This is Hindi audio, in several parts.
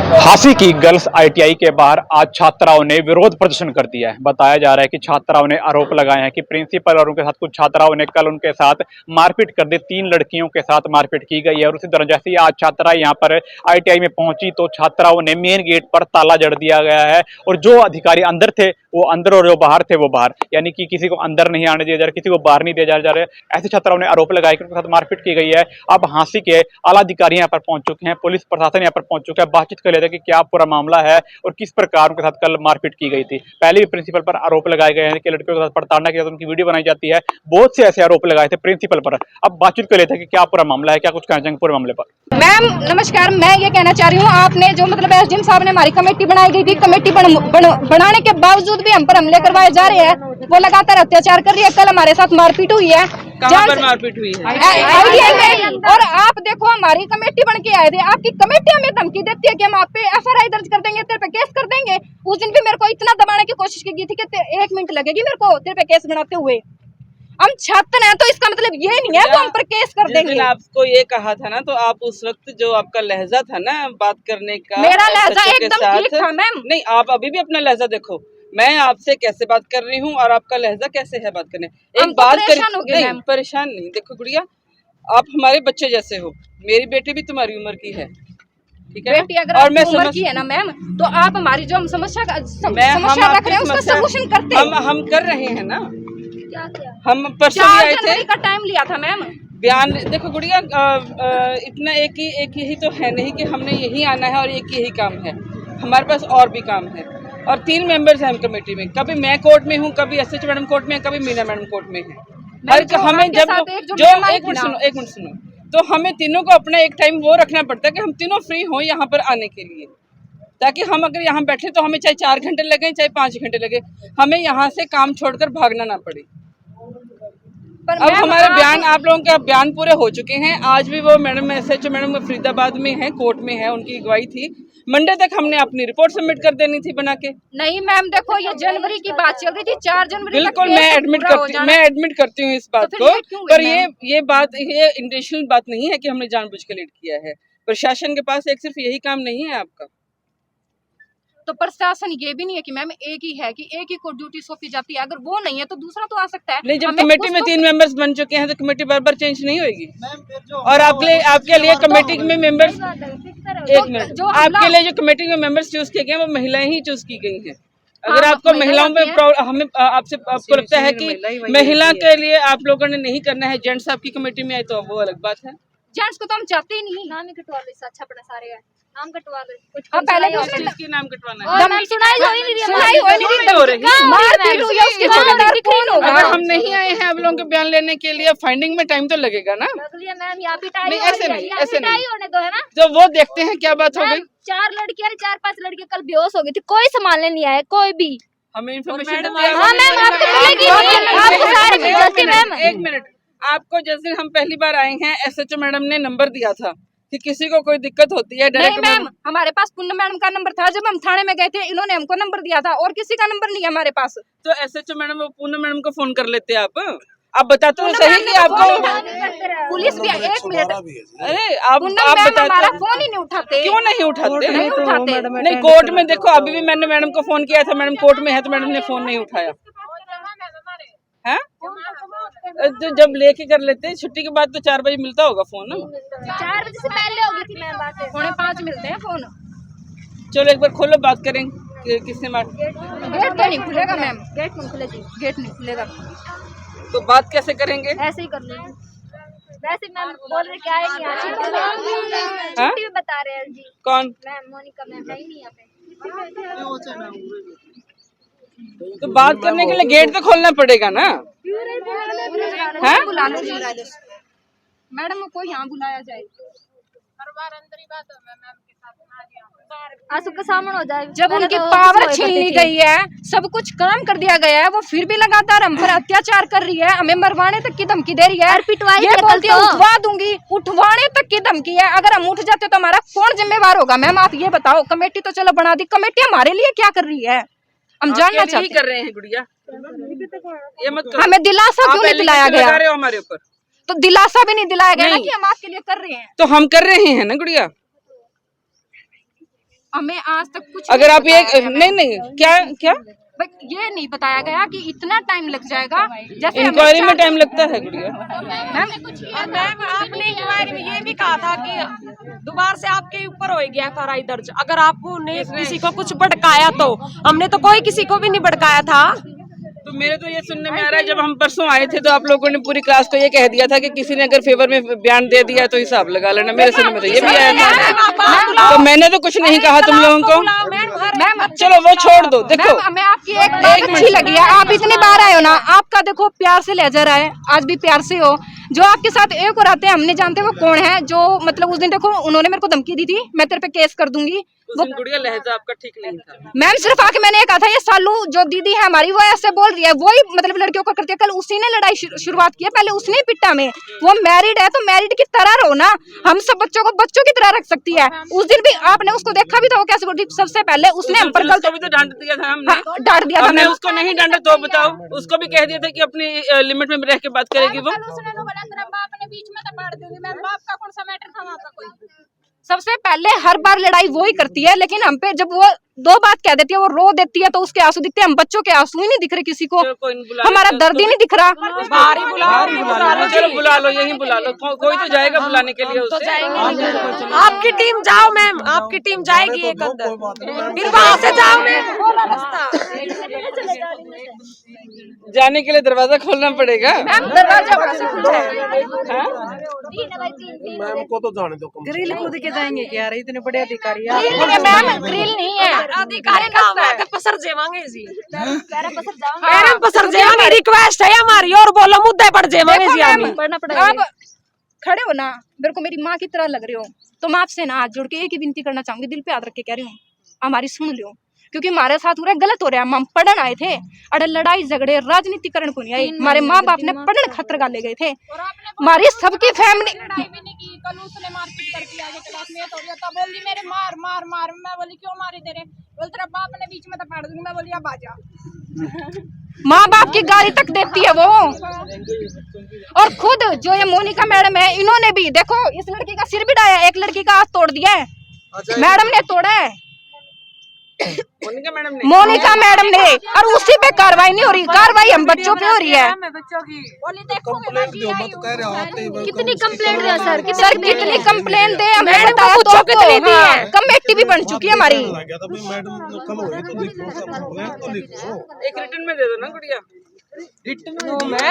झांसी की गर्ल्स आईटीआई के बाहर आज छात्राओं ने विरोध प्रदर्शन कर दिया है। बताया जा रहा है कि छात्राओं ने आरोप लगाए हैं कि प्रिंसिपल और उनके साथ कुछ छात्राओं ने कल उनके साथ मारपीट कर दी। 3 लड़कियों के साथ मारपीट की गई है और उसी तरह जैसे ही आज छात्रा यहां पर आईटीआई में पहुंची तो छात्राओं ने मेन गेट पर ताला जड़ दिया गया है और जो अधिकारी अंदर थे वो अंदर और जो बाहर थे वो बाहर, यानी कि किसी को अंदर नहीं आने दिया जा रहा, किसी को बाहर नहीं दिया जा रहा। ऐसे छात्राओं ने आरोप लगाया कि उनके साथ मारपीट की गई है। अब झांसी के आला अधिकारी यहाँ पर पहुंच चुके हैं, पुलिस प्रशासन यहाँ पर पहुंच चुका है, बातचीत कर लेते हैं कि क्या पूरा मामला है और किस प्रकार उनके साथ कल मारपीट की गई थी। पहले भी प्रिंसिपल पर आरोप लगाए गए हैं कि लड़कियों के साथ प्रताड़ना के साथ उनकी वीडियो बनाई जाती है। बहुत से ऐसे आरोप लगाए थे प्रिंसिपल पर। अब बातचीत कर लेते हैं कि क्या पूरा मामला है, क्या कुछ कहना चाहेंगे पूरे मामले पर। मैम नमस्कार, मैं ये कहना चाह रही हूँ, आपने जो मतलब एसडीएम साहब ने हमारी कमेटी बनाई गई थी, कमेटी बनाने के बावजूद भी हम पर हमले करवाए जा रहे हैं। वो लगातार अत्याचार कर रही है। कल हमारे साथ मारपीट हुई है। कहाँ पर मारपीट हुई है? और आप देखो, हमारी कमेटी बन के आए थे, आपकी कमेटी हमें धमकी देती है कि हम आप पे एफआईआर दर्ज कर देंगे, तेरे पे केस कर देंगे। उस दिन भी मेरे को इतना दबाने की कोशिश की गई थी कि 1 मिनट लगेगी मेरे को तेरे पे केस बनाते हुए। हम छात्र हैं तो इसका मतलब ये नहीं है वो हम पर केस कर देंगे। आपको ये कहा था ना, तो आप उस वक्त जो आपका लहजा था ना बात करने का, मेरा लहजा एकदम ठीक था मैम। नहीं, आप अभी भी अपना लहजा देखो। मैं आपसे कैसे बात कर रही हूँ और आपका लहजा कैसे है बात करने। एक बात नहीं, परेशान नहीं। देखो गुड़िया, आप हमारे बच्चे जैसे हो, मेरी बेटी भी तुम्हारी उम्र की है, ठीक है? बेटी अगर और मैं उम्र की है ना मैम, तो आप हमारी जो समस्या रख रहे हैं उसका सॉल्यूशन करते हैं। हम कर रहे हैं ना। हम परसों 4 आए थे, जनवरी का टाइम लिया था मैम। बयान देखो गुड़िया, इतना एक ही तो है नहीं कि हमने यही आना है और एक यही काम है। हमारे पास और भी काम है और 3 मेंबर्स हैं हम कमेटी में। कभी मैं कोर्ट में हूँ, कभी एसएच मैडम कोर्ट में, कभी मीना मैडम कोर्ट में है। हमें जब एक मिनट सुनो, तो हमें तीनों को अपना एक टाइम वो रखना पड़ता है कि हम तीनों फ्री हों यहाँ पर आने के लिए, ताकि हम अगर यहाँ बैठे तो हमें चाहे 4 घंटे लगे चाहे 5 घंटे लगे, हमें यहाँ से काम छोड़कर भागना ना पड़े। अब हमारे बयान, आप लोगों के बयान पूरे हो चुके हैं। आज भी वो मैडम एसएचओ मैडम फरीदाबाद में है, कोर्ट में है, उनकी अगुवाई थी। मंडे तक हमने अपनी रिपोर्ट सबमिट कर देनी थी बना के। नहीं मैम, देखो ये जनवरी की बात चल रही थी, 4 जनवरी बिल्कुल मैं एडमिट करती हूँ इस बात को, पर ये बात ये इंटेंशनल बात नहीं है कि हमने जानबूझ के लेट किया है। प्रशासन के पास एक सिर्फ यही काम नहीं है आपका। तो प्रशासन ये भी नहीं है कि मैम एक ही है कि एक ही को ड्यूटी सौंपी जाती है, अगर वो नहीं है तो दूसरा तो आ सकता है। नहीं, जब कमेटी में 3 मेंबर्स बन चुके हैं तो कमेटी बार-बार चेंज नहीं होगी। और आपके लिए कमेटी में मेंबर्स, एक मिनट, आपके लिए जो कमेटी में मेंबर्स चूज किए गए वो महिलाएं ही चूज की गई हैं। अगर आपको महिलाओं में हमें आपको लगता है कि महिला के लिए आप लोगों ने नहीं करना है, जेंट्स आपकी कमेटी में आए तो वो अलग बात है। जेंट्स को तो हम चाहते ही नहीं। नाम ही कटवा लो, इससे अच्छा अपना सारे है नाम कटवा लो। कुछ पहले किसकी नाम कटवाना है? और मैम सुनाई हो रही। अगर हम नहीं आए हैं आप लोगों के बयान लेने के लिए, फाइंडिंग में टाइम तो लगेगा ना। मैम यहाँ पिटाई नहीं, ऐसे नहीं होने दो, है ना। तो वो देखते हैं क्या बात हो गई। 4 लड़कियां 4-5 लड़कियां कल बेहोश हो गई थी, कोई संभालने नहीं आया, कोई भी। हमें इन्फॉर्मेशन, हाँ मैम आपको मिलेगी, आपको सारे मिल जाते मैम। एक मिनट, आपको जिस दिन हम पहली बार आए हैं एसएचओ मैडम ने नंबर दिया था कि किसी को कोई दिक्कत होती है नहीं मैम, हमारे पास पूनम मैडम का नंबर था। जब हम थाने में गए थे इन्होंने हमको नंबर दिया था और किसी का नंबर नहीं है हमारे पास। तो एसएचओ मैडम पूनम मैडम को फोन कर लेते आप बताते हो सही कि आपको पुलिस भी। 1 मिनट, अरे आप बताते हमारा फोन ही नहीं उठाते। क्यों नहीं उठाते? नहीं, कोर्ट में देखो, अभी भी मैंने मैडम को फोन किया था, मैडम कोर्ट में है तो मैडम ने फोन नहीं उठाया है। तो जब लेके कर लेते हैं छुट्टी के बाद तो 4 बजे मिलता होगा फोन ना। 4 बजे से पहले होगी थी मैम बात। 4:45 मिलते हैं फोन। चलो एक बार खोलो, बात करें किससे मार। गेट नहीं खुलेगा मैम, गेट नहीं खुलेगी, गेट नहीं खुलेगा। तो बात कैसे करेंगे? ऐसे ही कर लेंगे। वैसे मैम बोल रहे क्या है नहीं आज छुट्टी भी बता रहे हैं जी। कौन? मैम मोनिका मैम है ही नहीं यहाँ पे। तो बात करने के लिए गेट तो खोलना पड़ेगा ना। हैं? बुलाना चाहिए मैडम को यहाँ बुलाया जाए। हर बार अंदर ही बात है मैम के साथ आंसू का सामने हो जाए। जब उनकी पावर छीन ली गई है, सब कुछ काम कर दिया गया है, वो फिर भी लगातार हम पर अत्याचार कर रही है, हमें मरवाने तक की धमकी दे रही है। ये बोलती है उठवा दूंगी, उठवाने तक की धमकी है। अगर हम उठ जाते तो हमारा कौन जिम्मेवार होगा मैम? आप ये बताओ। कमेटी तो चलो बना दी, कमेटी हमारे लिए क्या कर रही है हम जानना चाहते कर रहे हैं गुड़िया। ये मत करो। हमें दिलासा क्यों नहीं दिलाया गया? हमारे ऊपर तो दिलासा भी नहीं दिलाया गया ना कि हम आपके लिए कर रहे हैं। तो हम कर रहे हैं ना गुड़िया। हमें आज तक कुछ अगर आप ये बताया गया। नहीं क्या बट ये नहीं बताया गया कि इतना टाइम लग जाएगा। जैसे हमें इंक्वायरी में टाइम लगता है गुड़िया। मैम आपने इंक्वायरी में ये भी कहा था कि दोबारा से आपके ऊपर होगी FRI दर्ज अगर आपने किसी को कुछ भड़काया तो। हमने तो कोई किसी को भी नहीं भड़काया था। तो मेरे तो ये सुनने में आ रहा है, जब हम परसों आए थे तो आप लोगों ने पूरी क्लास को ये कह दिया था कि किसी ने अगर फेवर में बयान दे दिया तो हिसाब लगा लेना। मेरे सुनने में तो ये भी आया था, तो मैंने तो कुछ नहीं कहा तुम लोगों को। मैम चलो वो छोड़ दो। देखो मैम हमें आपकी एक बात अच्छी लगी है, आप इतनी बार आए हो ना, आपका देखो प्यार से लहजा है, आज भी प्यार से हो। जो आपके साथ एक और आते हैं, हम नहीं जानते वो कौन है, जो मतलब उस दिन देखो उन्होंने मेरे को धमकी दी थी, मैं तेरे पे केस कर दूंगी। उस दिन गुड़िया लहजा आपका ठीक नहीं था। मैम सिर्फ आके मैंने कहा था ये सालू जो दीदी है हमारी वो ऐसे बोल रही है, वही मतलब लड़कियों को करती है। कल उसी ने लड़ाई शुरुआत की है, पहले उसने पिटा में। वो मैरिड है तो मैरिड की तरह रहो ना, हम सब बच्चों को बच्चों की तरह रख सकती है। उस दिन भी आपने उसको देखा भी था, वो कैसे बोलती। सबसे पहले उसने हम पर उसको भी तो डांट दिया था हमने। डांट दिया था। हमने उसको नहीं डांटा तो बताओ, उसको भी कह दिया था कि अपनी लिमिट में रह के बात करेगी वो। सबसे पहले हर बार लड़ाई वो ही करती है, लेकिन हम पे जब वो दो बात कह देती है, वो रो देती है तो उसके आंसू दिखते हैं। हम बच्चों के आंसू ही नहीं दिख रहे किसी को, हमारा दर्द ही नहीं दिख रहा। बाहर ही बुलाओ, चलो बुला लो, यही बुला लो, कोई तो जाएगा बुलाने के लिए उससे। आपकी टीम जाओ मैम, आपकी टीम जाएगी एक अंदर, फिर वहाँ से जाओ मैम। जाने के लिए दरवाजा खोलना पड़ेगा। मैम दरवाजा वहाँ से खुला है। मैम को तो जाने दो। ग्रिल कूद के जाएंगे क्या? इतने बड़े अधिकारी मैम ग्रिल नहीं है, अधिकारी काम है, पसर जेवांगे जी, मैडम पसर जेवांगे। रिक्वेस्ट है हमारी, और बोलो मुद्दे पर जेवांगे जी। आप खड़े हो ना, मेरे को मेरी माँ की तरह लग रहे हो, तो मैं आपसे ना हाथ जोड़ के एक ही विनती करना चाहूंगी, दिल पे हाथ रख के कह रही हूँ, हमारी सुन लो, क्योंकि हमारे साथ हो रहा है गलत हो रहा है। हम पढ़न आए थे, अरे लड़ाई झगड़े राजनीतिकरण को नहीं आई। हमारे माँ बाप ने पढ़न खतर का ले गए थे, हमारी सबकी फैमिली। कल उसने मारपीट करके आगे क्लास में तो तो बोली मेरे मार मार मार। मैं बोली क्यों मारी तेरे? बोल तेरा बाप ने बीच में तो पाड़ दूंगी। मैं बोली अब आजा। माँ बाप की गाली तक देती है वो। और खुद जो ये मोनिका मैडम है, इन्होंने भी देखो इस लड़की का सिर भी डाया, एक लड़की का हाथ तोड़ दिया है, मैडम ने तोड़ा है, मोनिका मैडम ने, और उसी पे कार्रवाई नहीं हो रही। कार्रवाई हम बच्चों पे हो रही है। कितनी कंप्लेंट है सर? सर कितनी कंप्लेन दे, हमें बताया तो कितनी दी है। कमेटी भी बन चुकी है हमारी। एक रिटर्न में दे दो ना गुड़िया।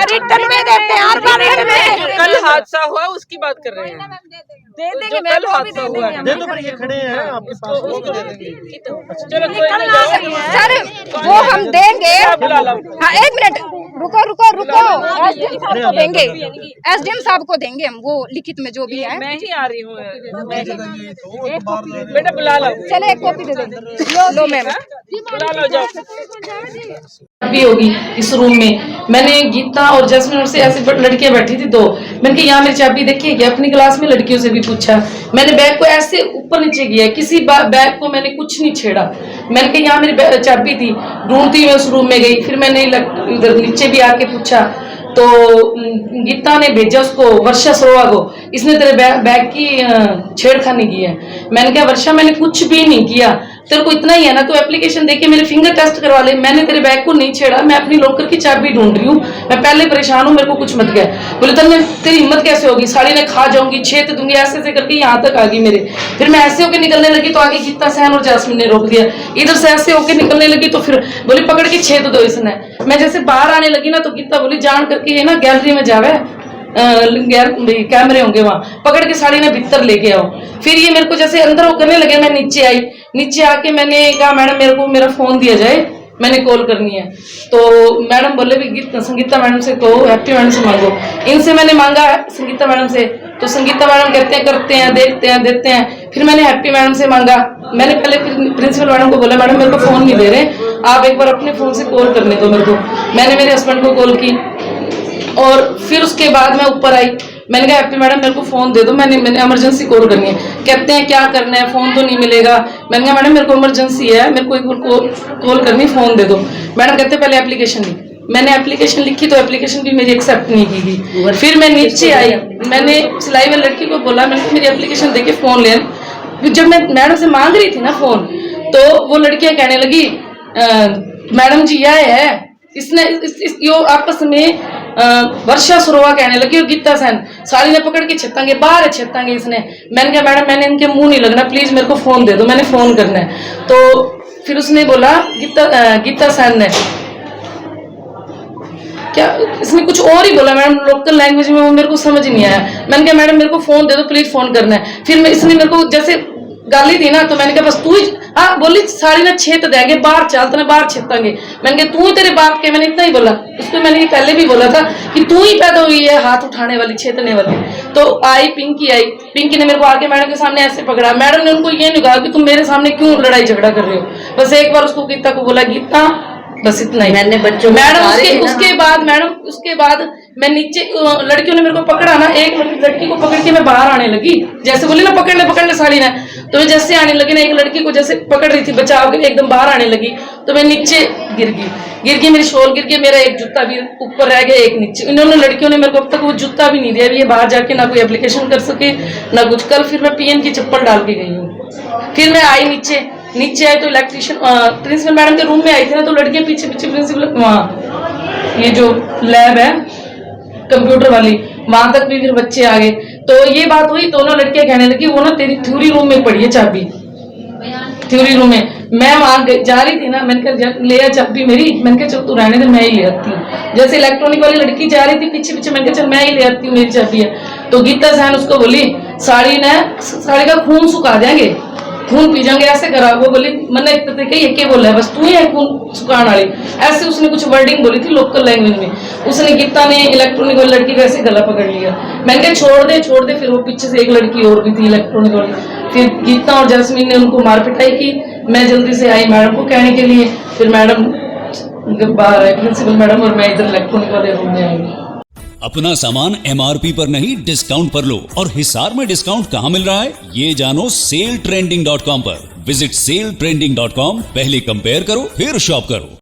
रिटर्न में देते हैं हर बार, रिटर्न में। कल हादसा हुआ उसकी बात कर रहे हैं, दे देंगे जो कल हादसा हुआ है। दे दो, पर ये खड़े हैं आपके पास। चलो कोई नहीं, जाओ। सर वो हम देंगे। बुला लो। हाँ एक मिनट रुको रुको रुको, एसडीएम साहब को देंगे, एसडीएम साहब को देंगे हम वो लिखित में जो भी है। मैं ही आ रही हूँ बेटा, बुला लो। चले एक कॉपी दे देंगे। लो मैम बुला लो, जाओ। भी होगी इस रूम में। मैंने गीता और जैस्मिन से ऐसे लड़कियां बैठी थी दो, मैंने कहा यहाँ मेरी चाबी देखिए क्या? अपनी क्लास में लड़कियों से भी पूछा, मैंने बैग को ऐसे ऊपर नीचे किया, किसी बैग को मैंने कुछ नहीं छेड़ा। मैंने कहा यहाँ मेरी चाबी थी, ढूंढती मैं उस रूम में गई, फिर मैंने इधर नीचे भी आके पूछा तो गीता ने भेजा उसको, वर्षा सरोवा को, इसने तेरे बैग की छेड़खानी की है। मैंने कहा वर्षा मैंने कुछ भी नहीं किया, तेरे को इतना ही है ना तो एप्लीकेशन देके मेरे फिंगर टेस्ट करवा ले, मैंने तेरे बैग को नहीं छेड़ा, मैं अपनी लॉकर की चाबी ढूंढ रही हूँ, मैं पहले परेशान हूँ, मेरे को कुछ मत गया। बोले तेरी हिम्मत कैसे होगी, साड़ी ने खा जाऊंगी, छेद दूंगी, ऐसे ऐसे करके यहाँ तक आ गई मेरे। फिर मैं ऐसे होकर निकलने लगी तो आगे गीता सहन और जैस्मिन ने रोक दिया, इधर से ऐसे होकर निकलने लगी तो फिर बोली पकड़ के छेद दो इसने। मैं जैसे बाहर आने लगी ना तो गीता बोली जान करके ये ना गैलरी में जावे, कैमरे होंगे वहां, पकड़ के साड़ी ने भीतर लेके आओ। फिर ये मेरे को जैसे अंदर वो करने लगे, मैं नीचे आई, नीचे आके मैंने कहा मैडम मेरे को मेरा फोन दिया जाए, मैंने कॉल करनी है। तो मैडम बोले भी संगीता मैडम से कहो, हैप्पी मैडम से मांगो। इनसे मैंने मांगा संगीता मैडम से, तो संगीता मैडम कहते हैं करते हैं, देखते हैं, देते हैं। फिर मैंने हैप्पी मैडम से मांगा, मैंने पहले प्रिंसिपल मैडम को बोला मैडम मेरे को फोन नहीं दे रहे, आप एक बार अपने फोन से कॉल करने दो मेरे को। मैंने मेरे हस्बैंड को कॉल की और फिर उसके बाद मैं ऊपर आई, मैंने कहा हैप्पी मैडम मेरे को फोन दे दो, मैंने इमरजेंसी कॉल करनी है। कहते हैं क्या करना है, फोन तो नहीं मिलेगा। मैंने कहा मैडम मेरे को इमरजेंसी है, मेरे को एक कॉल करनी, फोन दे दो। मैडम कहते पहले एप्लीकेशन लिख। मैंने एप्लीकेशन लिखी तो एप्लीकेशन भी मेरी एक्सेप्ट नहीं की गई। फिर मैं नीचे आई, मैंने सिलाई वाली लड़की को बोला मैंने मेरी एप्लीकेशन देके फोन ले। जब मैं मैडम से मांग रही थी ना फोन, तो वो लड़कियां कहने लगी मैडम जी यह है, इसने यो आपस में वर्षा सुरवा कहने लगी और गीता सेन साली ने पकड़ के छेतांगे बाहर छेतांगे इसने। मैंने कहा मैडम मैंने इनके मुंह नहीं लगना, प्लीज मेरे को फोन दे दो, मैंने फोन करना है। तो फिर उसने बोला गीता सेन ने क्या इसने कुछ और ही बोला मैडम लोकल लैंग्वेज में, वो मेरे को समझ नहीं आया। मैंने कहा मैडम मेरे को फोन दे दो प्लीज, फोन करना है। फिर इसने मेरे को जैसे गाली दी ना, तो मैंने कहा बस तू ही बोली साड़ी ना छेत देंगे बाहर चल, तो बाहर छेतांगे। मैंने कहा तू ही तेरे बाप के, मैंने इतना ही बोला उसको। मैंने ये पहले भी बोला था कि तू ही पैदा हुई है हाथ उठाने वाली छेतने वाली। तो आई पिंकी ने मेरे को आके मैडम के सामने ऐसे पकड़ा। मैडम ने उनको ये नहीं कहा कि तुम मेरे सामने क्यों लड़ाई झगड़ा कर रहे हो, बस एक बार उसको गीता को बोला गीता, बस इतना ही। मैंने बच्चों मैडम उसके बाद मैं नीचे, लड़कियों ने मेरे को पकड़ा ना, एक लड़की को पकड़ के मैं बाहर आने लगी, जैसे बोली ना पकड़ ले साड़ी ने, तो मैं जैसे आने लगी ना, एक लड़की को जैसे पकड़ रही थी बचाव के लिए, एकदम बाहर आने लगी, तो मैं नीचे गिर गई, मेरी शॉल गिर गई, मेरा एक जूता भी ऊपर रह गया एक नीचे। इन्होंने लड़कियों ने मेरे को अब तक वो जूता भी नहीं दिया, ये बाहर जाके ना कोई एप्लीकेशन कर सके ना कुछ। कल फिर मैं पीएन की चप्पल डाल के गई हूँ। फिर मैं आई नीचे आई तो इलेक्ट्रिशियन प्रिंसिपल मैडम के रूम में आई थी ना, तो लड़कियां पीछे प्रिंसिपल वहाँ ये जो लैब है कंप्यूटर वाली, वहां तक भी फिर बच्चे आ गए। तो ये बात हुई, दोनों लड़कियां कहने लगी वो ना तेरी थ्योरी रूम में पड़ी है चाबी, थ्योरी रूम में। मैं वहां जा रही थी ना, मैंने कहा ले आ चाबी मेरी, मैंने कहा चल तू रहने दे मैं ही ले आती हूँ। जैसे इलेक्ट्रॉनिक वाली लड़की जा रही थी पीछे मैंने कहा चल मैं ही ले आती हूँ, मेरी चाबी है। तो गीता सहन उसको बोली साड़ी का खून सुखा देंगे, खून पी जाएंगे, ऐसे करा। वो बोली मैंने एक बोला है बस तू ही है खून सुखाने वाली, ऐसे उसने कुछ वर्डिंग बोली थी लोकल लैंग्वेज में। उसने गीता ने इलेक्ट्रॉनिक वाली लड़की का ऐसे गला पकड़ लिया। मैंने कहा छोड़ दे। फिर वो पीछे से एक लड़की और भी थी इलेक्ट्रॉनिक वाली, फिर गीता और जैस्मीन ने उनको मार पिटाई की। मैं जल्दी से आई मैडम को कहने के लिए, फिर मैडम बाहर आए प्रिंसिपल मैडम, और मैं इधर इलेक्ट्रॉनिक वाले रूम में आई। अपना सामान एमआरपी पर नहीं डिस्काउंट पर लो। और हिसार में डिस्काउंट कहाँ मिल रहा है ये जानो सेलट्रेंडिंग.com पर। विजिट सेलट्रेंडिंग.com, पहले कंपेयर करो फिर शॉप करो।